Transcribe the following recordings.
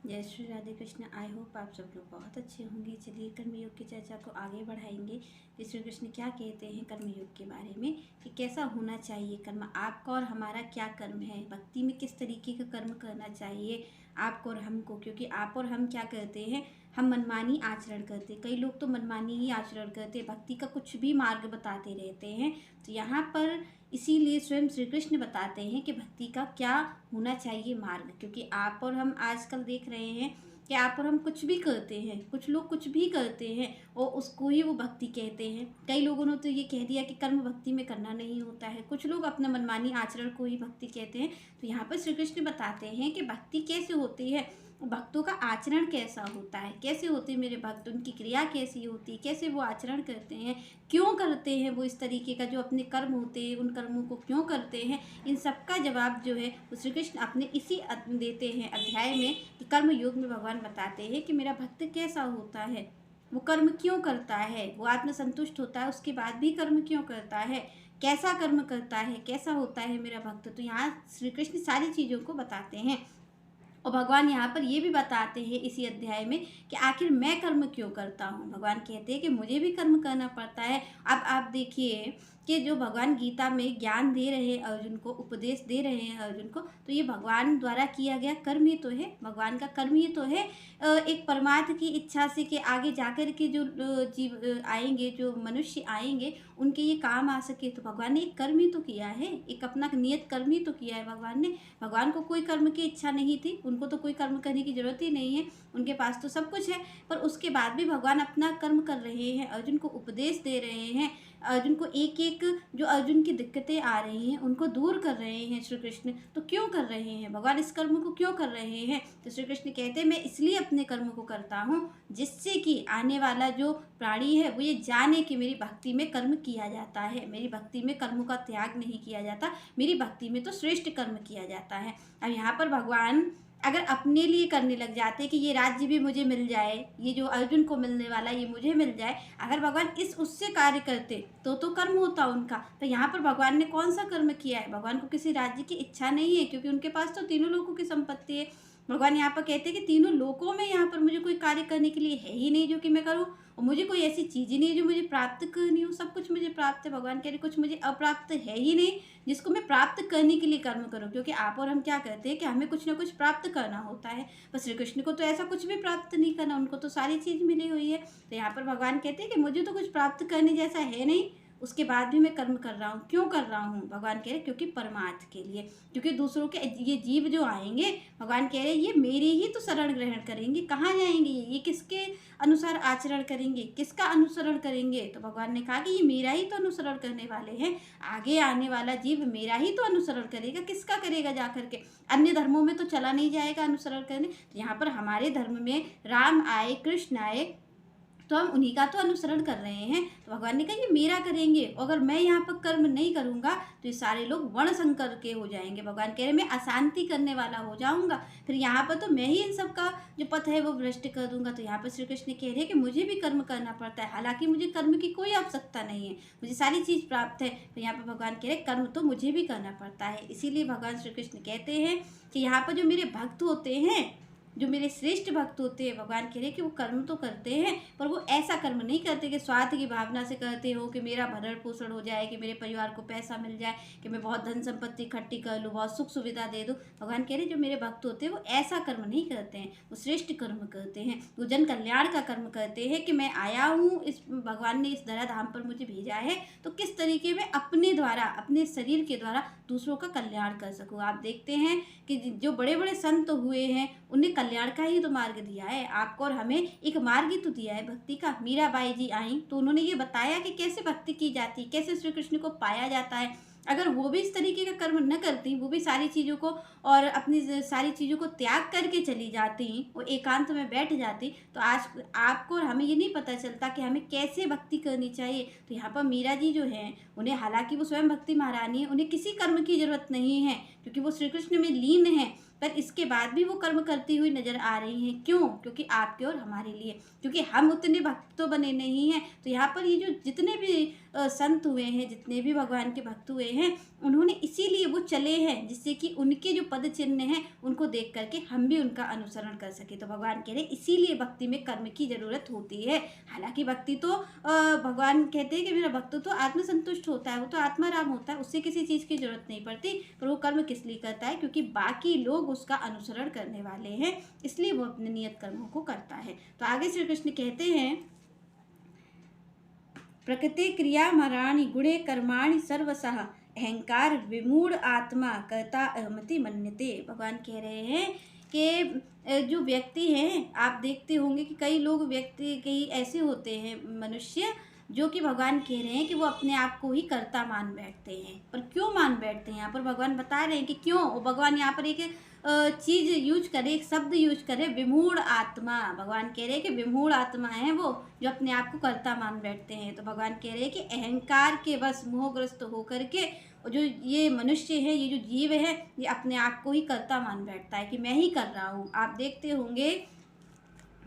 जय Shri Radhe Krishna. I hope आप सब लोग बहुत अच्छे होंगे। चलिए कर्मयोग की चर्चा को आगे बढ़ाएंगे कि श्री कृष्ण क्या कहते हैं कर्मयोग के बारे में, कि कैसा होना चाहिए कर्म, आपका और हमारा क्या कर्म है, भक्ति में किस तरीके का कर्म करना चाहिए आपको और हमको। क्योंकि आप और हम क्या करते हैं, हम मनमानी आचरण करते, कई लोग तो मनमानी ही आचरण करते, भक्ति का कुछ भी मार्ग बताते रहते हैं। तो यहाँ पर इसीलिए स्वयं श्री कृष्ण बताते हैं कि भक्ति का क्या होना चाहिए मार्ग। क्योंकि आप और हम आजकल देख रहे हैं कि आप और हम कुछ भी करते हैं, कुछ लोग कुछ भी करते हैं और उसको ही वो भक्ति कहते हैं। कई लोगों ने तो ये कह दिया कि कर्म भक्ति में करना नहीं होता है, कुछ लोग अपना मनमानी आचरण को ही भक्ति कहते हैं। तो यहाँ पर श्री कृष्ण बताते हैं कि भक्ति कैसे होती है, भक्तों का आचरण कैसा होता है, कैसे होते हैं मेरे भक्त, उनकी क्रिया कैसी होती है, कैसे वो आचरण करते हैं, क्यों करते हैं वो इस तरीके का जो अपने कर्म होते हैं उन कर्मों को क्यों करते हैं। इन सब का जवाब जो है वो श्री कृष्ण अपने इसी देते हैं अध्याय में, कि कर्म योग में भगवान बताते हैं कि मेरा भक्त कैसा होता है, वो कर्म क्यों करता है, वो आत्मसंतुष्ट होता है उसके बाद भी कर्म क्यों करता है, कैसा कर्म करता है, कैसा होता है मेरा भक्त। तो यहाँ श्री कृष्ण सारी चीज़ों को बताते हैं। और भगवान यहाँ पर ये भी बताते हैं इसी अध्याय में कि आखिर मैं कर्म क्यों करता हूँ। भगवान कहते हैं कि मुझे भी कर्म करना पड़ता है। अब आप देखिए कि जो भगवान गीता में ज्ञान दे रहे हैं अर्जुन को, उपदेश दे रहे हैं अर्जुन को, तो ये भगवान द्वारा किया गया कर्म ही तो है, भगवान का कर्म ही तो है। एक परमात्मा की इच्छा से कि आगे जाकर के जो जीव आएंगे, जो मनुष्य आएंगे, उनके ये काम आ सके, तो भगवान ने एक कर्म ही तो किया है, एक अपना नियत कर्म ही तो किया है भगवान ने। भगवान को कोई कर्म की इच्छा नहीं थी, उनको तो कोई कर्म करने की जरूरत ही नहीं है, उनके पास तो सब कुछ है। पर उसके बाद भी भगवान अपना कर्म कर रहे हैं, अर्जुन को उपदेश दे रहे हैं, अर्जुन को एक एक जो अर्जुन की दिक्कतें आ रही हैं उनको दूर कर रहे हैं श्री कृष्ण। तो क्यों कर रहे हैं भगवान इस कर्म को, क्यों कर रहे हैं? तो श्री कृष्ण कहते हैं मैं इसलिए अपने कर्म को करता हूँ जिससे कि आने वाला जो प्राणी है वो ये जाने कि मेरी भक्ति में कर्म किया जाता है, मेरी भक्ति में कर्मों का त्याग नहीं किया जाता, मेरी भक्ति में तो श्रेष्ठ कर्म किया जाता है। अब यहाँ पर भगवान अगर अपने लिए करने लग जाते कि ये राज्य भी मुझे मिल जाए, ये जो अर्जुन को मिलने वाला ये मुझे मिल जाए, अगर भगवान इस उससे कार्य करते तो कर्म होता उनका। तो यहाँ पर भगवान ने कौन सा कर्म किया है? भगवान को किसी राज्य की इच्छा नहीं है, क्योंकि उनके पास तो तीनों लोगों की संपत्ति है। भगवान यहाँ पर कहते हैं कि तीनों लोकों में यहाँ पर मुझे कोई कार्य करने के लिए है ही नहीं जो कि मैं करूँ, और मुझे कोई ऐसी चीज़ ही नहीं है जो मुझे प्राप्त करनी हो, सब कुछ मुझे प्राप्त है। भगवान कह रहे कुछ मुझे अप्राप्त है ही नहीं जिसको मैं प्राप्त करने के लिए कर्म करूँ। क्योंकि आप और हम क्या करते हैं कि हमें कुछ ना कुछ प्राप्त करना होता है, पर श्री कृष्ण को तो ऐसा कुछ भी प्राप्त नहीं करना, उनको तो सारी चीज़ मिली हुई है। तो यहाँ पर भगवान कहते हैं कि मुझे तो कुछ प्राप्त करने जैसा है नहीं, उसके बाद भी मैं कर्म कर रहा हूँ। क्यों कर रहा हूँ? भगवान कह रहे क्योंकि परमार्थ के लिए, क्योंकि दूसरों के ये जीव जो आएंगे, भगवान कह रहे ये मेरे ही तो शरण ग्रहण करेंगे। कहाँ जाएंगे ये किसके अनुसार आचरण करेंगे, किसका अनुसरण करेंगे? तो भगवान ने कहा कि ये मेरा ही तो अनुसरण करने वाले हैं, आगे आने वाला जीव मेरा ही तो अनुसरण करेगा। किसका करेगा? जा करके अन्य धर्मों में तो चला नहीं जाएगा अनुसरण करने। तो यहाँ पर हमारे धर्म में राम आए, कृष्ण आए, तो हम उन्हीं का तो अनुसरण कर रहे हैं। तो भगवान ने कहा ये मेरा करेंगे, और अगर मैं यहाँ पर कर्म नहीं करूँगा तो ये सारे लोग वर्ण संकर के हो जाएंगे। भगवान कह रहे मैं अशांति करने वाला हो जाऊँगा, फिर यहाँ पर तो मैं ही इन सब का जो पथ है वो भ्रष्ट कर दूंगा। तो यहाँ पर श्री कृष्ण कह रहे हैं कि मुझे भी कर्म करना पड़ता है, हालांकि मुझे कर्म की कोई आवश्यकता नहीं है, मुझे सारी चीज़ प्राप्त है। तो यहाँ पर भगवान कह रहे कर्म तो मुझे भी करना पड़ता है। इसीलिए भगवान श्री कृष्ण कहते हैं कि यहाँ पर जो मेरे भक्त होते हैं, जो मेरे श्रेष्ठ भक्त होते हैं, भगवान कह रहे कि वो कर्म तो करते हैं, पर वो ऐसा कर्म नहीं करते कि स्वार्थ की भावना से करते हो कि मेरा भरण पोषण हो जाए, कि मेरे परिवार को पैसा मिल जाए, कि मैं बहुत धन संपत्ति इकट्ठी कर लूँ, बहुत सुख सुविधा दे दूँ। भगवान कह रहे जो मेरे भक्त होते हैं वो ऐसा कर्म नहीं करते हैं, वो श्रेष्ठ कर्म करते हैं, वो जन कल्याण का कर्म करते हैं। कि मैं आया हूँ, इस भगवान ने इस धरा धाम पर मुझे भेजा है, तो किस तरीके में अपने द्वारा, अपने शरीर के द्वारा दूसरों का कल्याण कर सकूँ। आप देखते हैं कि जो बड़े बड़े संत हुए हैं उन्हें कल्याण का ही तो मार्ग दिया है, आपको और हमें एक मार्ग ही तो दिया है भक्ति का। मीराबाई जी आई तो उन्होंने ये बताया कि कैसे भक्ति की जाती है, कैसे श्री कृष्ण को पाया जाता है। अगर वो भी इस तरीके का कर्म न करती, वो भी सारी चीज़ों को और अपनी सारी चीज़ों को त्याग करके चली जाती, वो एकांत में बैठ जाती, तो आज आपको और हमें ये नहीं पता चलता कि हमें कैसे भक्ति करनी चाहिए। तो यहाँ पर मीरा जी जो हैं, उन्हें हालांकि वो स्वयं भक्ति महारानी है, उन्हें किसी कर्म की जरूरत नहीं है क्योंकि वो श्री कृष्ण में लीन है, पर इसके बाद भी वो कर्म करती हुई नजर आ रही हैं। क्यों? क्योंकि आपके और हमारे लिए, क्योंकि हम उतने भक्त तो बने नहीं हैं। तो यहाँ पर ये जो जितने भी संत हुए हैं, जितने भी भगवान के भक्त हुए हैं, उन्होंने इसीलिए वो चले हैं जिससे कि उनके जो पद चिन्ह हैं उनको देख करके हम भी उनका अनुसरण कर सके। तो भगवान कह रहे इसीलिए भक्ति में कर्म की जरूरत होती है। हालांकि भक्ति तो भगवान कहते हैं कि मेरा भक्त तो आत्मसंतुष्ट होता है, वो तो आत्माराम होता है, उससे किसी चीज़ की जरूरत नहीं पड़ती। पर वो कर्म किस लिए करता है? क्योंकि बाकी लोग उसका अनुसरण करने वाले हैं, इसलिए वो अपने नियत कर्मों को करता है। तो आगे श्री कृष्ण कहते हैं प्रकृति क्रिया मराणि गुणे कर्माणि सर्वसः अहंकार विमूढ़ आत्मा कर्ता अहमति मन्यते। भगवान कह रहे हैं कि जो व्यक्ति हैं, आप देखते होंगे कि कई लोग व्यक्ति कई ऐसे होते हैं मनुष्य जो कि भगवान कह रहे हैं कि वो अपने आप को ही कर्ता मान बैठते हैं। पर क्यों मान बैठते हैं? यहाँ पर भगवान बता रहे हैं कि क्यों। और भगवान यहाँ पर एक चीज़ यूज करे, एक शब्द यूज करे, विमूढ़ आत्मा। भगवान कह रहे हैं कि विमूढ़ आत्मा है वो जो अपने आप को कर्ता मान बैठते हैं। तो भगवान कह रहे हैं कि अहंकार के बस मोहग्रस्त होकर के जो ये मनुष्य है, ये जो जीव है, ये अपने आप को ही कर्ता मान बैठता है कि मैं ही कर रहा हूँ। आप देखते होंगे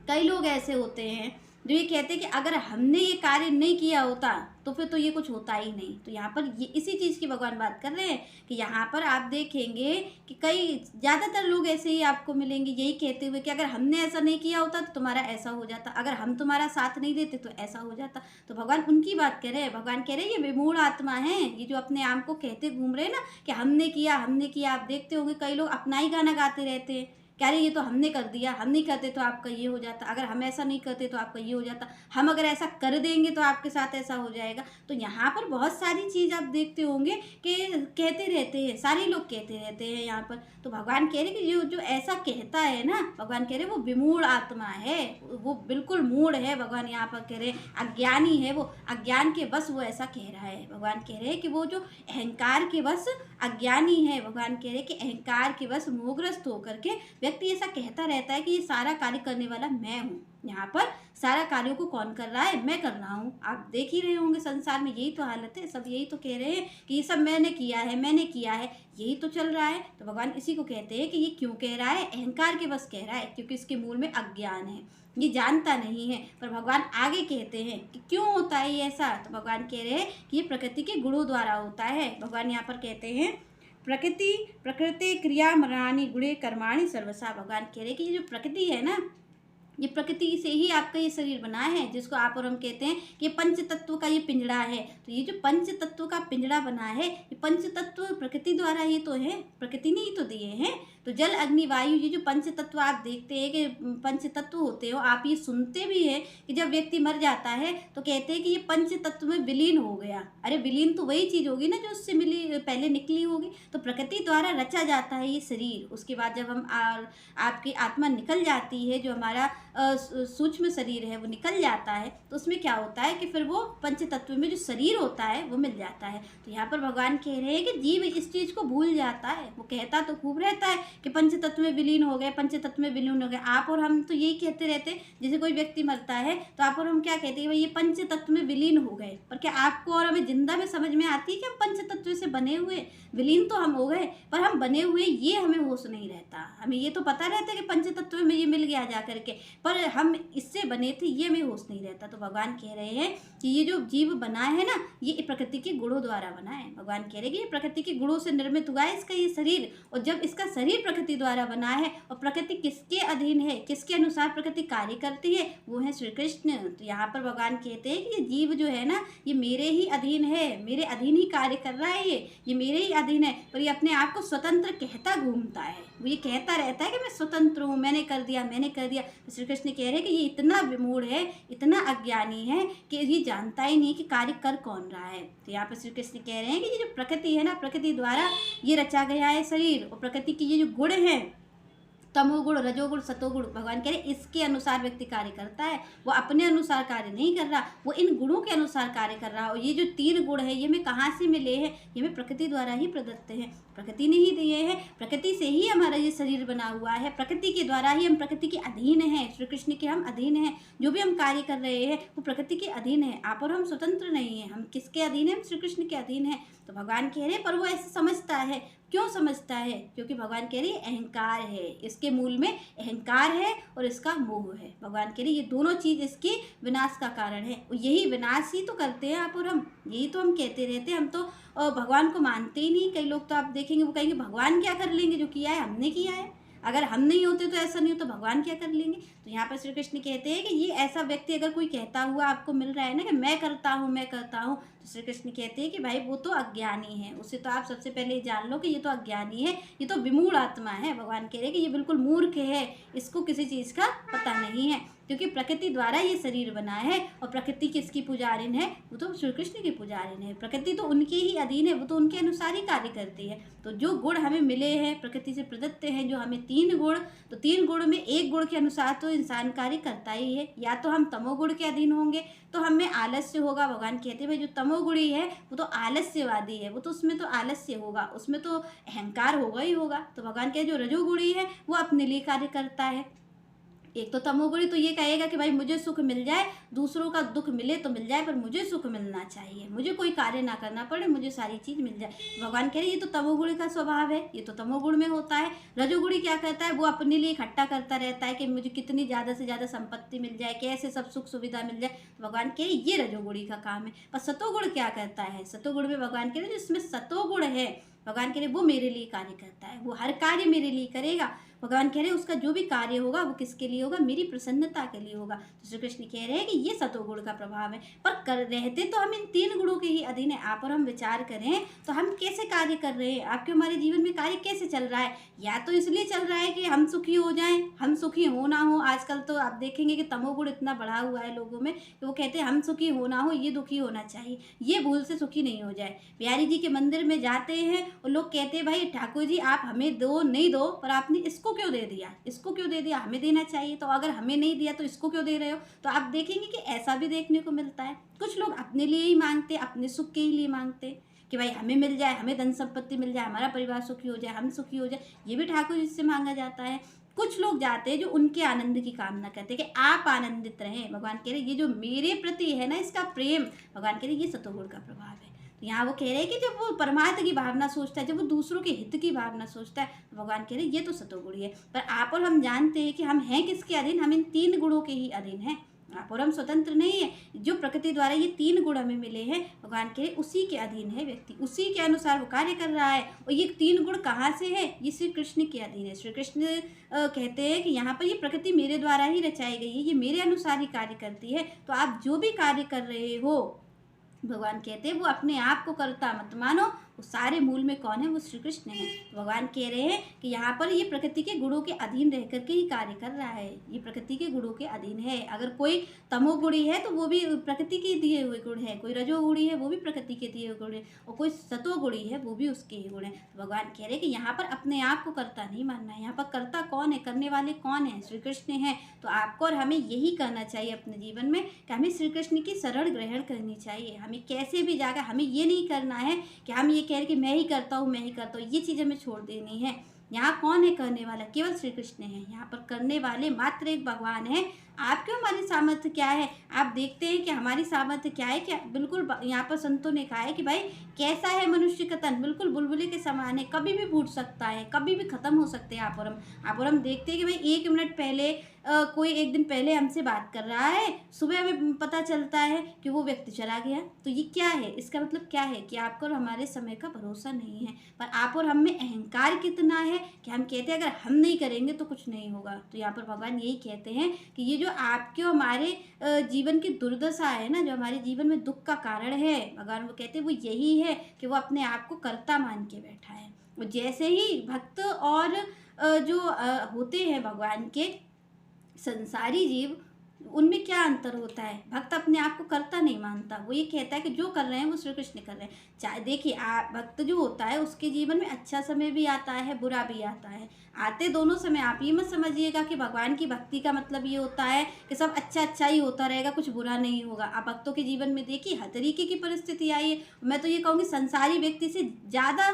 कई लोग ऐसे होते हैं जो ये कहते हैं कि अगर हमने ये कार्य नहीं किया होता तो फिर तो ये कुछ होता ही नहीं। तो यहाँ पर ये इसी चीज़ की भगवान बात कर रहे हैं कि यहाँ पर आप देखेंगे कि कई ज़्यादातर लोग ऐसे ही आपको मिलेंगे यही कहते हुए कि अगर हमने ऐसा नहीं किया होता तो तुम्हारा ऐसा हो जाता, अगर हम तुम्हारा साथ नहीं देते तो ऐसा हो जाता। तो भगवान उनकी बात कह रहे हैं। भगवान कह रहे हैं ये विमूढ़ आत्मा है, ये जो अपने आप को कहते घूम रहे हैं ना कि हमने किया हमने किया। आप देखते होंगे कई लोग अपना ही गाना गाते रहते हैं, कह रहे ये तो हमने कर दिया, हम नहीं करते तो आपका ये हो जाता, अगर हम ऐसा नहीं करते तो आपका ये हो जाता, हम अगर ऐसा कर देंगे तो आपके साथ ऐसा हो जाएगा। तो यहाँ पर बहुत सारी चीज़ आप देखते होंगे कि कहते रहते हैं, सारे लोग कहते रहते हैं यहाँ पर। तो भगवान कह रहे कि जो ऐसा कहता है ना, भगवान कह रहे वो विमूढ़ आत्मा है, वो बिल्कुल मूढ़ है। भगवान यहाँ पर कह रहे अज्ञानी है, वो अज्ञान के बस वो ऐसा कह रहा है। भगवान कह रहे हैं कि वो जो अहंकार के बस अज्ञानी है। भगवान कह रहे कि अहंकार के बस मोहग्रस्त होकर के व्यक्ति ऐसा कहता रहता है कि ये सारा कार्य करने वाला मैं हूँ। यहाँ पर सारा कार्यों को कौन कर रहा है? मैं कर रहा हूँ। आप देख ही रहे होंगे संसार में यही तो हालत है, सब यही तो कह रहे हैं कि ये सब मैंने किया है, मैंने किया है, यही तो चल रहा है। तो भगवान इसी को कहते हैं कि ये क्यों कह रहा है? अहंकार के बस कह रहा है, क्योंकि इसके मूल में अज्ञान है, ये जानता नहीं है। पर भगवान आगे कहते हैं कि क्यों होता है ये ऐसा। तो भगवान कह रहे हैं कि ये प्रकृति के गुणों द्वारा होता है। भगवान यहाँ पर कहते हैं प्रकृति क्रिया मराणी गुणे कर्माणि सर्वसा। भगवान कह रहे कि ये जो प्रकृति है ना, ये प्रकृति से ही आपका ये शरीर बना है, जिसको आप और हम कहते हैं कि ये पंच तत्व का ये पिंजड़ा है। तो ये जो पंच तत्व का पिंजड़ा बना है, ये पंच तत्व प्रकृति द्वारा ही तो है, प्रकृति ने ही तो दिए हैं। तो जल अग्नि वायु, ये जो पंच तत्व आप देखते हैं कि पंच तत्व होते हो, आप ये सुनते भी हैं कि जब व्यक्ति मर जाता है तो कहते हैं कि ये पंच तत्व में विलीन हो गया। अरे विलीन तो वही चीज़ होगी ना जो उससे मिली पहले निकली होगी। तो प्रकृति द्वारा रचा जाता है ये शरीर। उसके बाद जब हम आपकी आत्मा निकल जाती है, जो हमारा सूक्ष्म शरीर है वो निकल जाता है, तो उसमें क्या होता है कि फिर वो पंच तत्व में जो शरीर होता है वो मिल जाता है। तो यहाँ पर भगवान कह रहे हैं कि जीव इस चीज़ को भूल जाता है। वो कहता तो खूब रहता है कि पंच तत्व में विलीन हो गए, पंच तत्व में विलीन हो गए। आप और हम तो यही कहते रहते हैं, जैसे कोई व्यक्ति मरता है तो आप और हम क्या कहते हैं, भाई ये पंच तत्व में विलीन हो गए। पर क्या आपको और हमें जिंदा में समझ में आती है कि हम पंच तत्व से बने हुए? विलीन तो हम हो गए, पर हम बने हुए ये हमें होश नहीं रहता। हमें ये तो पता रहता है कि पंच तत्व में ये मिल गया जा करके, पर हम इससे बने थे ये हमें होश नहीं रहता। तो भगवान कह रहे हैं कि ये जो जीव बना है ना, ये प्रकृति के गुणों द्वारा बना है। भगवान कह रहे हैं कि ये प्रकृति के गुणों से निर्मित हुआ है इसका ये शरीर। और जब इसका शरीर प्रकृति द्वारा बना है, और प्रकृति किसके अधीन है, किसके अनुसार प्रकृति कार्य करती है, वो है श्री कृष्ण। तो यहाँ पर भगवान कहते हैं कि ये जीव जो है ना, ये मेरे ही अधीन है, मेरे अधीन ही कार्य कर रहा है, ये मेरे ही अधीन है। पर ये अपने आप को स्वतंत्र कहता घूमता है, वो ये कहता रहता है कि मैं स्वतंत्र हूँ, मैंने कर दिया, मैंने कर दिया। तो श्री कृष्ण कह रहे हैं कि ये इतना विमूढ़ है, इतना अज्ञानी है कि ये जानता ही नहीं कि कार्य कर कौन रहा है। तो यहाँ पर श्री कृष्ण कह रहे हैं कि ये जो प्रकृति है ना, प्रकृति द्वारा ये रचा गया है शरीर, और प्रकृति की ये जो गुण है, तमोगुण रजोगुण सतोगुण, भगवान कह रहे इसके अनुसार व्यक्ति कार्य करता है। वो अपने अनुसार कार्य नहीं कर रहा, वो इन गुणों के अनुसार कार्य कर रहा। और ये जो 3 गुण है, ये हमें कहाँ से मिले हैं? ये हमें प्रकृति द्वारा ही प्रदत्त हैं, प्रकृति ने ही दिए हैं। प्रकृति से ही हमारा ये शरीर बना हुआ है, प्रकृति के द्वारा ही हम प्रकृति के अधीन हैं। श्री कृष्ण के हम अधीन हैं, जो भी हम कार्य कर रहे हैं वो प्रकृति के अधीन है। आप और हम स्वतंत्र नहीं है, हम किसके अधीन है? हम श्री कृष्ण के अधीन है। तो भगवान कह रहे हैं, पर वो ऐसे समझता है, क्यों समझता है? क्योंकि भगवान कह रही है अहंकार है, इसके मूल में अहंकार है और इसका मोह है। भगवान कह रही ये दोनों चीज़ इसकी विनाश का कारण है, और यही विनाश ही तो करते हैं आप और हम। यही तो हम कहते रहते हैं, हम तो भगवान को मानते ही नहीं। कई लोग तो आप देखेंगे वो कहेंगे भगवान क्या कर लेंगे, जो किया है हमने किया है। अगर हम नहीं होते तो ऐसा नहीं हो तो भगवान क्या कर लेंगे। तो यहाँ पर श्री कृष्ण कहते हैं कि ये ऐसा व्यक्ति अगर कोई कहता हुआ आपको मिल रहा है ना कि मैं करता हूँ मैं करता हूँ, तो श्री कृष्ण कहते हैं कि भाई वो तो अज्ञानी है। उससे तो आप सबसे पहले जान लो कि ये तो अज्ञानी है, ये तो विमूढ़ आत्मा है। भगवान कह रहे हैं कि ये बिल्कुल मूर्ख है, इसको किसी चीज़ का पता नहीं है। क्योंकि प्रकृति द्वारा ये शरीर बना है, और प्रकृति किसकी पुजारिन है? वो तो श्री कृष्ण की पुजारिन है। प्रकृति तो उनके ही अधीन है, वो तो उनके अनुसार ही कार्य करती है। तो जो गुण हमें मिले हैं प्रकृति से प्रदत्त हैं, जो हमें 3 गुण, तो 3 गुण में एक गुण के अनुसार तो इंसान कार्य करता ही है। या तो हम तमोगुण के अधीन होंगे तो हमें आलस्य होगा। भगवान कहते हैं भाई जो तमोगुणी है वो तो आलस्यवादी है, वो तो उसमें तो आलस्य होगा, उसमें तो अहंकार होगा ही होगा। तो भगवान कहे जो रजोगुणी है वो अपने लिए कार्य करता है। एक तो तमोगुणी तो ये कहेगा कि भाई मुझे सुख मिल जाए, दूसरों का दुख मिले तो मिल जाए, पर मुझे सुख मिलना चाहिए, मुझे कोई कार्य ना करना पड़े, मुझे सारी चीज़ मिल जाए। भगवान कह रहे ये तो तमोगुणी का स्वभाव है, ये तो तमोगुण में होता है। रजोगुणी क्या करता है? वो अपने लिए इकट्ठा करता रहता है कि मुझे कितनी ज़्यादा से ज़्यादा संपत्ति मिल जाए, कैसे सब सुख सुविधा मिल जाए। तो भगवान कह रहे ये रजोगुणी का काम है। पर सतोगुण क्या करता है? सतोगुण में भगवान कह रहे जिसमें सतोगुण है, भगवान कह रहे वो मेरे लिए कार्य करता है, वो हर कार्य मेरे लिए करेगा। भगवान कह रहे हैं उसका जो भी कार्य होगा वो किसके लिए होगा? मेरी प्रसन्नता के लिए होगा। तो श्री कृष्ण कह रहे हैं कि ये सतोगुण का प्रभाव है। पर कर रहते तो हम इन 3 गुणों के ही अधीन है। आप और हम विचार करें तो हम कैसे कार्य कर रहे हैं, आपके हमारे जीवन में कार्य कैसे चल रहा है? या तो इसलिए चल रहा है कि हम सुखी हो जाएं, हम सुखी हो ना हो। आजकल तो आप देखेंगे कि तमोगुण इतना बढ़ा हुआ है लोगों में कि वो कहते हैं हम सुखी हो ना हो, ये दुखी होना चाहिए, ये भूल से सुखी नहीं हो जाए। बिहारी जी के मंदिर में जाते हैं और लोग कहते हैं भाई ठाकुर जी आप हमें दो नहीं दो, पर आपने इसको क्यों दे दिया, इसको क्यों दे दिया, हमें देना चाहिए। तो अगर हमें नहीं दिया तो इसको क्यों दे रहे हो? तो आप देखेंगे कि ऐसा भी देखने को मिलता है। कुछ लोग अपने लिए ही मांगते, अपने सुख के ही लिए मांगते कि भाई हमें मिल जाए, हमें धन संपत्ति मिल जाए, हमारा परिवार सुखी हो जाए, हम सुखी हो जाए, ये भी ठाकुर जी से मांगा जाता है। कुछ लोग जाते हैं जो उनके आनंद की कामना करते हैं कि आप आनंदित रहें। भगवान कह रहे ये जो मेरे प्रति है ना इसका प्रेम, भगवान कह रहे ये सतोगुण का प्रभाव है। तो यहाँ वो कह रहे हैं कि जब वो परमार्थ की भावना सोचता है, जब वो दूसरों के हित की भावना सोचता है, तो भगवान कह रहे हैं ये तो सतोगुणी है। पर आप और हम जानते हैं कि हम हैं किसके अधीन? हम इन 3 गुणों के ही अधीन हैं। आप और हम स्वतंत्र नहीं है। जो प्रकृति द्वारा ये 3 गुण हमें मिले हैं, भगवान कह रहे उसी के अधीन है व्यक्ति, उसी के अनुसार वो कार्य कर रहा है। और ये 3 गुण कहाँ से है? ये श्री कृष्ण के अधीन है। श्री कृष्ण कहते हैं कि यहाँ पर ये प्रकृति मेरे द्वारा ही रचाई गई है, ये मेरे अनुसार ही कार्य करती है। तो आप जो भी कार्य कर रहे हो, भगवान कहते हैं वो अपने आप को करता मत मानो, वो सारे मूल में कौन है? वो श्री कृष्ण है। तो भगवान कह रहे हैं कि यहाँ पर ये प्रकृति के गुणों के अधीन रह करके ही कार्य कर रहा है, ये प्रकृति के गुणों के अधीन है। अगर कोई तमोगुणी है तो वो भी प्रकृति के दिए हुए गुण है, कोई रजोगुणी है वो भी प्रकृति के दिए हुए गुण है, और कोई सतोगुणी है वो भी उसके ही गुण है। तो भगवान कह रहे हैं कि यहाँ पर अपने आप को करता नहीं मानना है, यहाँ पर करता कौन है, करने वाले कौन है? श्री कृष्ण है। तो आपको और हमें यही करना चाहिए अपने जीवन में कि हमें श्री कृष्ण की शरण ग्रहण करनी चाहिए। हमें कैसे भी जाकर हमें ये नहीं करना है कि हम ये कह रहे कि मैं ही करता हूँ मैं ही करता हूँ, ये चीज़ हमें छोड़ देनी है। यहाँ कौन है करने वाला? केवल श्री कृष्ण है। यहाँ पर करने वाले मात्र एक भगवान है। आपके हमारी सामर्थ्य क्या है? आप देखते हैं कि हमारी सामर्थ्य क्या है? क्या बिल्कुल यहाँ पर संतों ने कहा है कि भाई कैसा है मनुष्य का तन? बिल्कुल बुलबुले के समान है, कभी भी फूट सकता है, कभी भी खत्म हो सकते हैं। आप और हम देखते हैं कि भाई 1 मिनट पहले कोई 1 दिन पहले हमसे बात कर रहा है, सुबह हमें पता चलता है कि वो व्यक्ति चला गया। तो ये क्या है? इसका मतलब क्या है कि आपको और हमारे समय का भरोसा नहीं है। पर आप और हम में अहंकार कितना है कि हम कहते हैं अगर हम नहीं करेंगे तो कुछ नहीं होगा। तो यहाँ पर भगवान यही कहते हैं कि ये जो आपके और हमारे जीवन की दुर्दशा है ना, जो हमारे जीवन में दुख का कारण है, भगवान वो कहते हैं वो यही है कि वो अपने आप को कर्ता मान के बैठा है। वो जैसे ही भक्त और जो होते हैं भगवान के संसारी जीव, उनमें क्या अंतर होता है? भक्त अपने आप को कर्ता नहीं मानता, वो ये कहता है कि जो कर रहे हैं वो श्री कृष्ण कर रहे हैं। चाहे देखिए भक्त जो होता है उसके जीवन में अच्छा समय भी आता है, बुरा भी आता है, आते दोनों समय। आप ये मत समझिएगा कि भगवान की भक्ति का मतलब ये होता है कि सब अच्छा ही होता रहेगा, कुछ बुरा नहीं होगा। आप भक्तों के जीवन में देखिए हर तरीके की परिस्थिति आई है। मैं तो ये कहूँगी संसारी व्यक्ति से ज़्यादा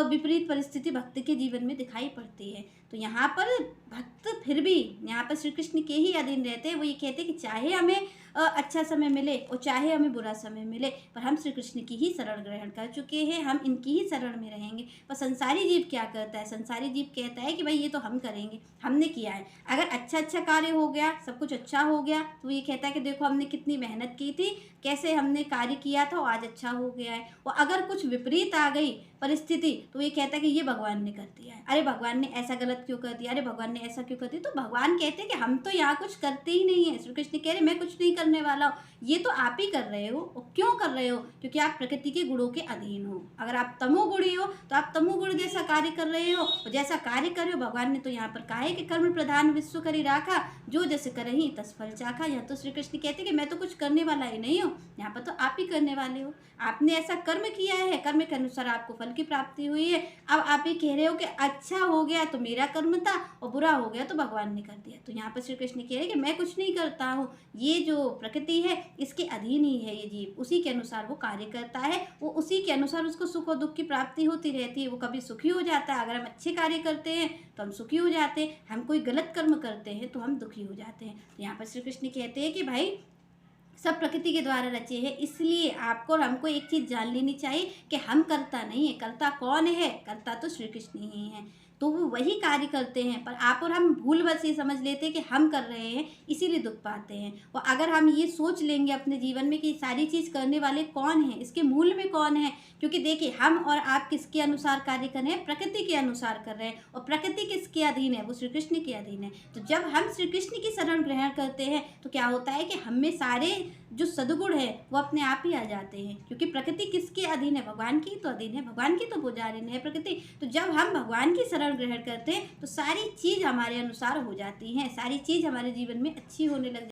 विपरीत परिस्थिति भक्त के जीवन में दिखाई पड़ती है। तो यहाँ पर भक्त फिर भी यहाँ पर श्री कृष्ण के ही अधीन रहते हैं। वो ये कहते हैं कि चाहे हमें अच्छा समय मिले और चाहे हमें बुरा समय मिले, पर हम श्री कृष्ण की ही शरण ग्रहण कर चुके हैं, हम इनकी ही शरण में रहेंगे। पर संसारी जीव क्या करता है, संसारी जीव कहता है कि भाई ये तो हम करेंगे, हमने किया है। अगर अच्छा कार्य हो गया, सब कुछ अच्छा हो गया, तो ये कहता है कि देखो हमने कितनी मेहनत की थी, कैसे हमने कार्य किया था और आज अच्छा हो गया है। और अगर कुछ विपरीत आ गई परिस्थिति, तो ये कहता है कि ये भगवान ने कर दिया है, अरे भगवान ने ऐसा गलत क्यों कर दिया, अरे भगवान ने ऐसा क्यों कर दिया। तो भगवान कहते हैं कि हम तो यहाँ कुछ करते ही नहीं है। श्री कृष्ण कह रहे मैं कुछ नहीं करने वाला हूँ, ये तो आप ही कर रहे हो। और क्यों कर रहे हो, क्योंकि आप प्रकृति के गुणों के अधीन हो। अगर आप तमोगुणी हो तो आप तमोगुण जैसा कार्य कर रहे हो, और जैसा कार्य कर रहे हो, भगवान ने तो यहाँ पर कहा है कि कर्म प्रधान विश्व करी राखा, जो जैसे करही तस फल चाखा। यहाँ तो श्री कृष्ण कहते हैं कि मैं तो कुछ करने वाला ही नहीं हूँ, यहाँ पर तो आप ही करने वाले हो। आपने ऐसा कर्म किया है, कर्म के अनुसार आपको फल की प्राप्ति हुई है। अब आप ये कह रहे हो कि अच्छा हो गया तो मेरा कर्म था और बुरा हो गया तो भगवान ने कर दिया। तो यहाँ पर श्री कृष्ण कह रहे हैं कि मैं कुछ नहीं करता हूँ, ये जो प्रकृति है इसके अधीन ही है ये जीव, उसी के अनुसार वो कार्य करता है, वो उसी के अनुसार उसको सुख और दुख की प्राप्ति होती रहती है। वो कभी सुखी हो जाता है, अगर हम अच्छे कार्य करते हैं तो हम सुखी हो जाते हैं, हम कोई गलत कर्म करते हैं तो हम दुखी हो जाते हैं। तो यहाँ पर श्री कृष्ण कहते हैं कि भाई सब प्रकृति के द्वारा रचे हैं, इसलिए आपको और हमको एक चीज़ जान लेनी चाहिए कि हम करता नहीं है। करता कौन है, करता तो श्री कृष्ण ही हैं, तो वो वही कार्य करते हैं। पर आप और हम भूलवश ये समझ लेते हैं कि हम कर रहे हैं, इसीलिए दुख पाते हैं। और अगर हम ये सोच लेंगे अपने जीवन में कि सारी चीज़ करने वाले कौन हैं, इसके मूल में कौन है, क्योंकि देखिए हम और आप किसके अनुसार कार्य कर रहे हैं, प्रकृति के अनुसार कर रहे हैं। और प्रकृति किसके अधीन है, वो श्री कृष्ण के अधीन है। तो जब हम श्री कृष्ण की शरण ग्रहण करते हैं तो क्या होता है कि हम में सारे जो सद्गुण है वो अपने आप ही आ जाते हैं, क्योंकि प्रकृति किसके अधीन है, भगवान की तो अधीन है, भगवान की तो पुजारिन है प्रकृति। तो जब हम भगवान की शरण ग्रहण करते हैं तो सारी चीज़ हमारे अनुसार हो जाती हैं, सारी चीज़ हमारे जीवन में अच्छी होने लग